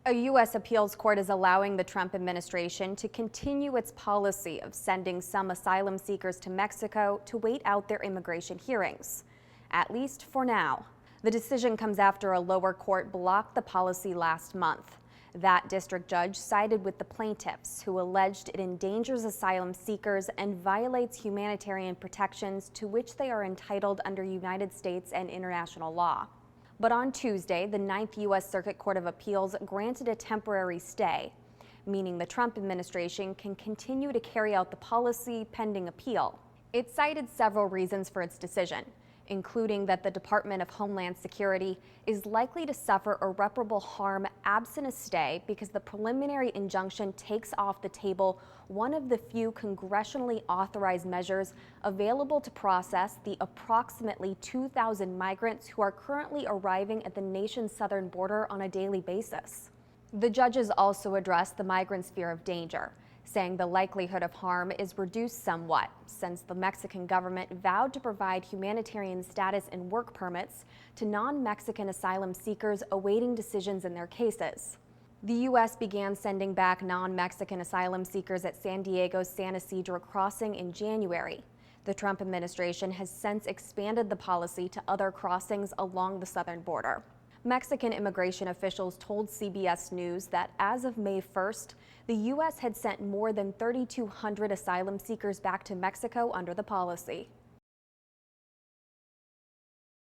A U.S. appeals court is allowing the Trump administration to continue its policy of sending some asylum seekers to Mexico to wait out their immigration hearings, at least for now. The decision comes after a lower court blocked the policy last month. That district judge sided with the plaintiffs, who alleged it endangers asylum seekers and violates humanitarian protections to which they are entitled under United States and international law. But on Tuesday, the Ninth U.S. Circuit Court of Appeals granted a temporary stay, meaning the Trump administration can continue to carry out the policy pending appeal. It cited several reasons for its decision, including that the Department of Homeland Security is likely to suffer irreparable harm absent a stay because the preliminary injunction takes off the table one of the few congressionally authorized measures available to process the approximately 2,000 migrants who are currently arriving at the nation's southern border on a daily basis. The judges also addressed the migrants' fear of danger, saying the likelihood of harm is reduced somewhat since the Mexican government vowed to provide humanitarian status and work permits to non-Mexican asylum seekers awaiting decisions in their cases. The U.S. began sending back non-Mexican asylum seekers at San Diego's San Isidro crossing in January. The Trump administration has since expanded the policy to other crossings along the southern border. Mexican immigration officials told CBS News that as of May 1st, the U.S. had sent more than 3,200 asylum seekers back to Mexico under the policy.